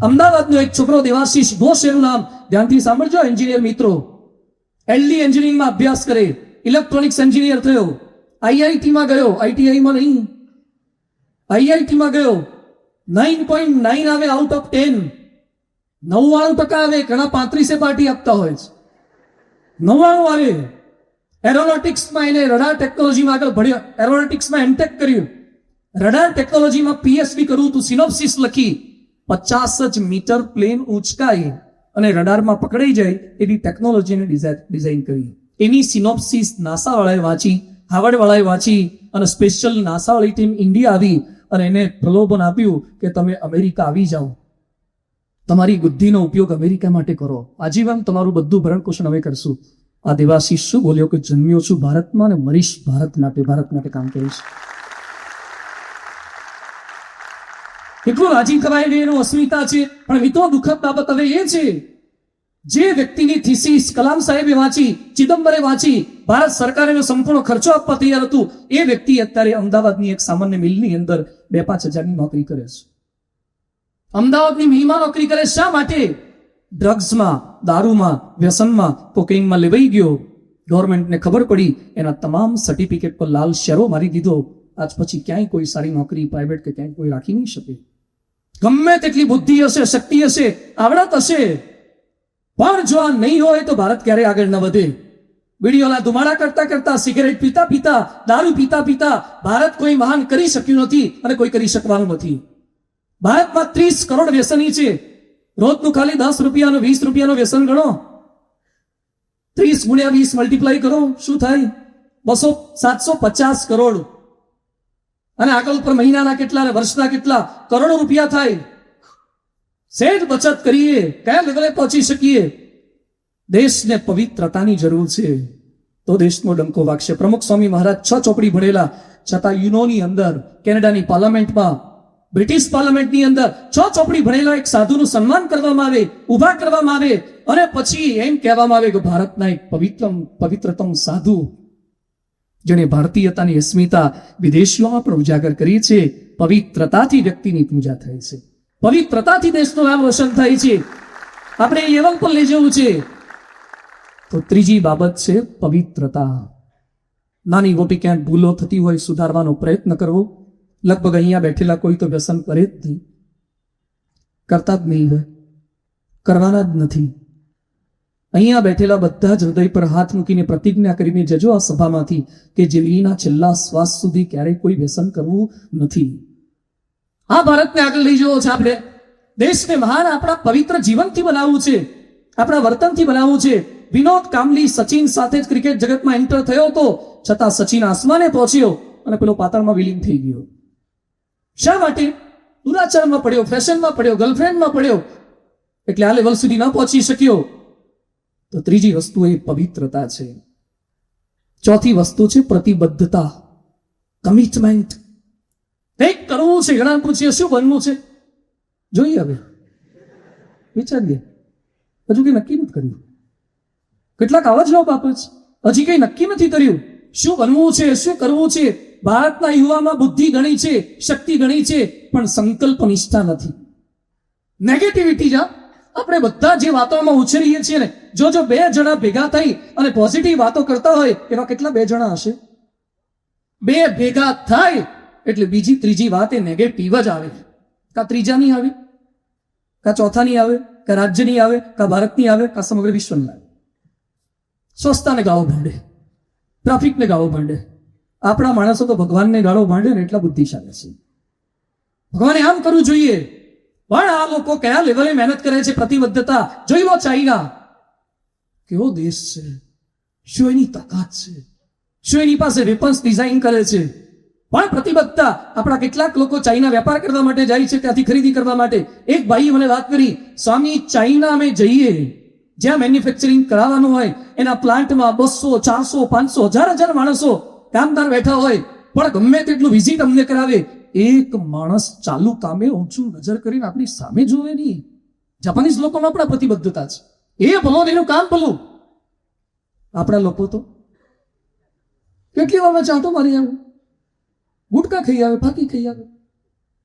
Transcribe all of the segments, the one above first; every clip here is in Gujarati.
અમદાવાદનો એક છોકરો દેવાશીષ ઘોષ, એનું નામ ધ્યાનથી સાંભળજો એન્જિનિયર મિત્રો, એલડી એન્જિનિયરિંગમાં અભ્યાસ કરે, ઇલેક્ટ્રોનિક્સ એન્જિનિયર થયો, આઈઆઈટીમાં ગયો, આઈટીઆઈમાં નહીં, આઈઆઈટીમાં ગયો, 9.9 આવે આઉટ ઓફ 10, 99% આવે, ઘણા 35 પાર્ટી આપતા હોય છે, 99 આવે. એરોનોટિક્સમાં એને રડાર ટેકનોલોજીમાં આગળ ભણ્યો, એરોનોટિક્સમાં એમટેક કર્યું, રડાર ટેકનોલોજીમાં પીએચડી કરવું તું, સિનોપ્સિસ લખી, 50 જ મીટર પ્લેન ઊંચકાઈ અને રડારમાં પકડાઈ જાય એવી ટેકનોલોજીને ડિઝાઇન કરી. એની સિનોપ્સિસ નાસા વાળાએ વાંચી, હાર્વર્ડ વાળાએ વાંચી અને સ્પેશિયલ નાસા વાળી ટીમ ઇન્ડિયા આવી અને એને પ્રલોભન આપ્યું કે તમે અમેરિકા આવી જાઓ, તમારી બુદ્ધિનો ઉપયોગ અમેરિકા માટે કરો, આજીવન તમારું બધું ભરણ પોષણ અમે કરશું. આ દેવાશીષ શું બોલ્યો કે જન્મ્યો છું ભારતમાં અને મરીશ ભારત માટે કામ કરીશ. એટલું રાજી થવાય એનું અસ્મિતા છે. પણ મિત્રો દુઃખદ બાબત હવે એ છે, જે વ્યક્તિની થીસીસ કલામ સાહેબે વાંચી, ચિદમ્બરે વાંચી, ભારત સરકારનો સંપૂર્ણ ખર્ચો આપવા તૈયાર હતું, એ વ્યક્તિ અત્યારે અમદાવાદની એક સામાન્ય મિલની અંદર 2-5 હજારની નોકરી કરે છે. અમદાવાદની મિલમાં નોકરી કરે. શા માટે? ડ્રગ્સમાં, દારૂમાં, વ્યસનમાં, કોકેઇનમાં લેવાઈ ગયો. ગવર્મેન્ટને ખબર પડી, એના તમામ સર્ટિફિકેટ પર લાલ શેરો મારી દીધો. આજ પછી ક્યાંય કોઈ સારી નોકરી પ્રાઇવેટ કે ક્યાંય કોઈ રાખી નહીં શકે. ગમે તેટલી બુદ્ધિ હશે, શક્તિ હશે, આવડત હશે, પણ જો આ નહીં હોય તો ભારત ક્યારે આગળ ન વધે. બીડીઓના ધુમાડા કરતા કરતા, સિગરેટ પીતા પીતા, દારૂ પીતા પીતા ભારત કોઈ મહાન કરી શક્યું નથી અને કોઈ કરી શકવાનું નથી. ભારતમાં 30 કરોડ વ્યસની છે. રોજનું ખાલી 10 રૂપિયાનું 20 રૂપિયાનું વ્યસન ગણો, 30 ગુણ્યા 20 મલ્ટીપ્લાય કરો, શું થાય? 750 કરોડ. અને આગળ ઉપર મહિનાના કેટલા અને વર્ષના કેટલા કરોડો રૂપિયા થાય. સેજ બચત કરીએ, કયા લેવલે પહોંચી શકીએ? દેશને પવિત્રતાની જરૂર છે તો દેશનો ડંકો વાગશે. પ્રમુખ સ્વામી મહારાજ 6 ચોપડી ભણેલા છતાં યુનોની અંદર, કેનેડાની પાર્લામેન્ટમાં, બ્રિટિશ પાર્લામેન્ટની અંદર 6 ચોપડી ભણેલા એક સાધુનું સન્માન કરવામાં આવે, ઉભા કરવામાં આવે અને પછી એમ કહેવામાં આવે કે ભારતના એક પવિત્રતમ સાધુ, જેણે ભારતીયતાની અસ્મિતા વિદેશીઓમાં પણ ઉજાગર કરી છે. પવિત્રતાથી વ્યક્તિની પૂજા થાય છે, પવિત્રતાથી દેશનું નામ રોશન થાય છે. આપણે એ લેવલ પર લઈ જવું છે. તો ત્રીજી બાબત છે પવિત્રતા. નાની મોટી ક્યાંક ભૂલો થતી હોય, સુધારવાનો પ્રયત્ન કરવો. લગભગ અહીંયા બેઠેલા કોઈ તો વ્યસન કરે જ નહીં, કરતા જ નહીં હોય, કરવાના જ નથી. અહીંયા બેઠેલા બધા જ હૃદય પર હાથ મૂકીને પ્રતિજ્ઞા કરીને જજો આ સભામાંથી કે જિંદગીના છેલ્લા શ્વાસ સુધી ક્યારેય કોઈ વ્યસન કરવું નથી. આ ભારતને આગળ લઈ જવો છે. આપણે દેશને મહાન આપણા પવિત્ર જીવનથી બનાવવું છે, આપણા વર્તનથી બનાવવું છે. વિનોદ કાંબલી સચિન સાથે જ ક્રિકેટ જગતમાં એન્ટર થયો હતો, છતાં સચિન આસમાને પહોંચ્યો અને પેલો પાતાળમાં વિલીન થઈ ગયો. શા માટે? દુરાચારમાં પડ્યો, ફેશનમાં પડ્યો, ગર્લફ્રેન્ડમાં પડ્યો, એટલે આ લેવલ સુધી ન પહોંચી શક્યો. તો ત્રીજી વસ્તુ એ પવિત્રતા છે. ચોથી વસ્તુ છે પ્રતિબદ્ધતા, કમિટમેન્ટ. કંઈક કરવું છે. ઘણા પૂછીએ શું બનવું છે? જોઈએ, હવે વિચારીએ. હજુ કઈ નક્કી નથી કર્યું. કેટલાક આવા જવાબ આપે છે, હજી કઈ નક્કી નથી કર્યું શું બનવું છે, શું કરવું છે. ભારતના યુવામાં બુદ્ધિ ઘણી છે, શક્તિ ઘણી છે, પણ સંકલ્પ નિષ્ઠા નથી. નેગેટિવિટી. આપણે બધા જે વાતોમાં ઉછરીએ છીએ ને, જો 2 જણા ભેગા થઈ અને પોઝિટિવ વાતો કરતા હોય, એવા કેટલા 2 જણા હશે? 2 ભેગા થાય એટલે બીજી ત્રીજી વાત એ નેગેટિવ જ આવે. કા ત્રીજાની આવે, કા ચોથાની આવે, કા રાજ્યની આવે, કા ભારતની આવે, કા સમગ્ર વિશ્વની આવે. સ્વસ્થતાને ગાળો ભાંડે, ટ્રાફિકને ગાળો ભાંડે. આપણા માણસો તો ભગવાનને ગાળો ભાંડે ને એટલા બુદ્ધિશાળી છે. ભગવાને આમ કરવું જોઈએ, પણ આ લોકો કયા લેવલે મહેનત કરે છે. પ્રતિબદ્ધતા જોઈ લો. ચાઇના કેવો દેશ છે, શું એની તાકાત છે, શું એની પાસે વેપન્સ ડિઝાઇન કરે છે, પણ પ્રતિબદ્ધતા. આપણા કેટલાક લોકો ચાઇના વેપાર કરવા માટે જાય છે, ત્યાંથી ખરીદી કરવા માટે. એક ભાઈએ મને વાત કરી, સ્વામી ચાઇના અમે જઈએ, જ્યાં મેન્યુફેક્ચરિંગ કરાવવાનું હોય એના પ્લાન્ટમાં 200, 400, 500, 1000 માણસો કામદાર બેઠા હોય, પણ ગમે તેટલું વિઝિટ અમને કરાવે, એક માણસ ચાલુ કામે ઊંચું નજર કરીને આપણી સામે જોવે નહીં. જાપાનીઝ લોકોમાં આપણા પ્રતિબદ્ધતા છે, એ ભલો એનું કામ ભલું. આપણા લોકો તો કેટલી વાર ચાટો મારી આવે, ગુટકા ખાઈ આવે, ફાકી ખાઈ આવે,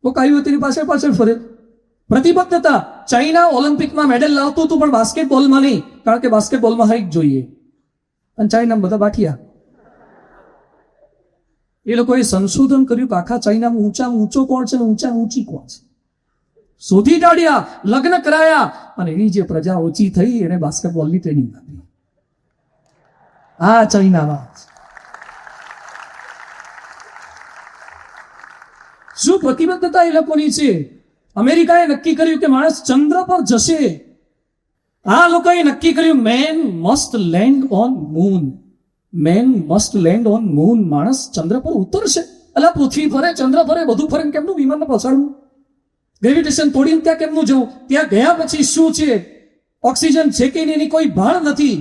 તો કાયું તેની પાછળ પાછળ ફરે. પ્રતિબદ્ધતા. ચાઇના ઓલિમ્પિકમાં મેડલ લાવતું હતું પણ બાસ્કેટબોલમાં નહીં, કારણ કે બાસ્કેટબોલમાં હાઈટ જોઈએ અને ચાઇના બધા બાઠિયા. એ લોકોએ સંશોધન કર્યું કે આખા ચાઇનામાં ઊંચામાં ઊંચો કોણ છે અને ઊંચામાં ઊંચી કોણ છે, શોધી કાઢ્યા, લગ્ન કરાયા અને એની જે પ્રજા ઓછી થઈ એને બાસ્કેટબોલની ટ્રેનિંગ આપી. આ ચાઇનામાં શું પ્રતિબદ્ધતા એ લોકોની છે. અમેરિકાએ નક્કી કર્યું કે માણસ ચંદ્ર પર જશે. આ લોકોએ નક્કી કર્યું man must land on moon. Man must land on moon. માણસ ચંદ્ર પર ઉતરશે. અલા પૃથ્વી ફરે, ચંદ્ર ફરે, બધું ફરે, કેમનું વિમાનને પહોંચાડવું? ગ્રેવિટેશન તોડીને ત્યાં કેમનું જવું? ત્યાં ગયા પછી શું છે? ઓક્સિજન છે કે એની કોઈ ભાળ નથી.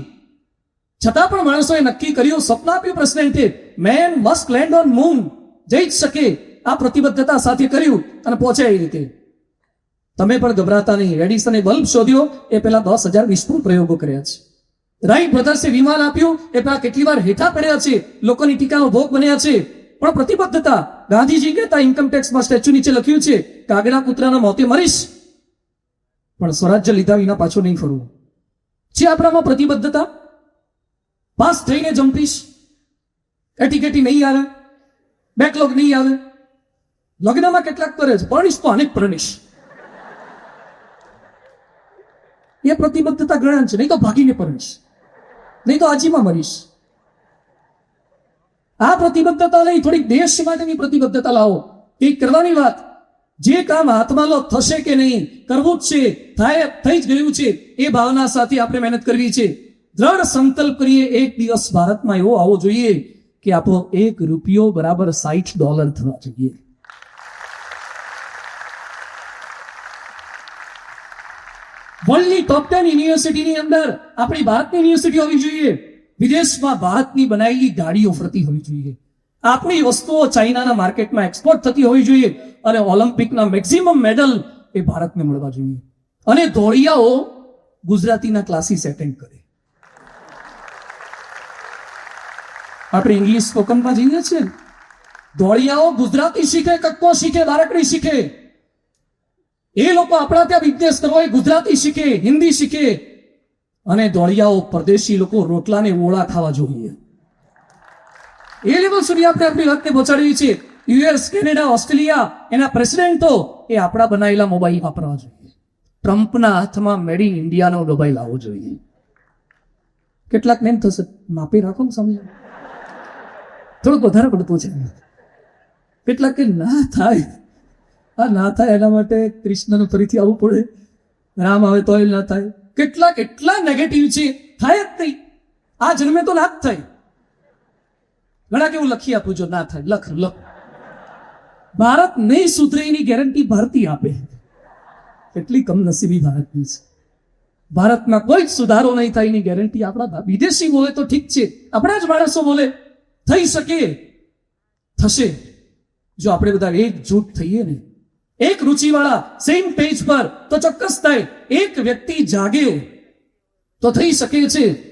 છતાં પણ માણસોએ નક્કી કર્યું, સપના આપ્યું પ્રેસિડેન્ટે, man must land on moon. જઈ જ શકે. આ પ્રતિબદ્ધતા સાથે કર્યું અને પહોંચ્યા એ રીતે. તમે પણ ગભરાતા નહીં. એડિસને બલ્બ શોધ્યો એ પહેલા 10,000 નિષ્ફળ પ્રયોગો કર્યા છે. રાઈટ બ્રધર્સે વિમાન આપ્યું એ પહેલા કેટલી વાર હેઠા પડ્યા છે, લોકોની ટીકાનો ભોગ બન્યા છે. પણ પ્રતિબદ્ધતા. ગાંધીજી કહેતા ઇન્કમટેક્સમાં સ્ટેચ્યુ નીચે લખ્યું છે, કાગડા કૂતરાના મોતે મરીશ પણ સ્વરાજ્ય લીધા વિના પાછો નહીં ફરવું. છે આપણામાં પ્રતિબદ્ધતા. પાસ થઈને જંપીશ, એટીકેટી નહીં આવે, બેકલોગ નહીં આવે. લગ્નમાં કેટલાક કરે છે, પરણીશ તો અનેક પરણીશ. એ પ્રતિબદ્ધતા ગણાય છે. નહીં તો ભાગીને પરણીશ, નહીં તો આજીમાં મરીશ. આ પ્રતિબદ્ધતા લઈ થોડીક દેશ માટેની પ્રતિબદ્ધતા લાવો. એ કરવાની વાત. જે કામ હાથમાં લો થશે કે નહીં, કરવું જ છે, થાય થઈ જ ગયું છે, એ ભાવના સાથે આપણે મહેનત કરવી છે. દ્રઢ સંકલ્પ કરીએ, એક દિવસ ભારતમાં એવો આવવો જોઈએ કે આપણો $1 બરાબર $60 થવા જોઈએ. વર્લ્ડની ટોપ 10 યુનિવર્સિટીની અંદર આપણી ભારતની યુનિવર્સિટી હોવી જોઈએ. વિદેશમાં ભારતની બનાવેલી ગાડીઓ ફરતી હોવી જોઈએ. આપણી વસ્તુઓ ચાઇનાના માર્કેટમાં એક્સપોર્ટ થતી હોવી જોઈએ અને ઓલિમ્પિકના મેક્સિમમ મેડલ એ ભારતને મળવા જોઈએ. અને ધોળિયાઓ ગુજરાતીના ક્લાસીસ એટેન્ડ કરે. આપણે ઇંગ્લિશ સ્પોકનમાં જઈએ છીએ, ધોળિયાઓ ગુજરાતી શીખે, કક્કો શીખે, બારકડી શીખે. એ લોકો આપણા ત્યાં બિઝનેસ કરવો હોય ગુજરાતી શીખે, હિન્દી શીખે. અને ધોળિયાઓ પરદેશી લોકો રોટલાને ઓળા ખાવા જોઈએ. એ લેવલ સુધી આપણે આપણી વાતને પહોંચાડવી છે. યુએસ, કેનેડા, ઓસ્ટ્રેલિયા એના પ્રેસિડેન્ટો એ આપણા બનાવેલા મોબાઈલ વાપરવા જોઈએ. ટ્રમ્પના હાથમાં મેડ ઇન ઇન્ડિયાનો મોબાઈલ આવવો જોઈએ. કેટલાક ને એમ થશે, માપી રાખો ને સમજો, થોડુંક વધારે પડતું છે. કેટલાક કે ના થાય, આ ના થાય એના માટે કૃષ્ણનું ફરીથી આવવું પડે, રામ આવે તોય ના થાય. કેટલાક એટલા નેગેટિવ છે, થાય જ નહીં. આ જન્મે તો ના જ થાય. ઘણા કેવું લખી આપું, જો ના થાય લખ. ભારત નહીં સુધરે એની ગેરંટી ભારતીય આપે. એટલી કમનસીબી ભારતની છે. ભારતમાં કોઈ જ સુધારો નહીં થાય એની ગેરંટી આપણા વિદેશી બોલે તો ઠીક છે, આપણા જ માણસો બોલે થઈ શકે, થશે. જો આપણે બધા એકજૂટ થઈએ ને, એક રુચિવાળા સેમ પેજ પર, તો ચોક્કસ થાય. એક વ્યક્તિ જાગે તો થઈ શકે છે.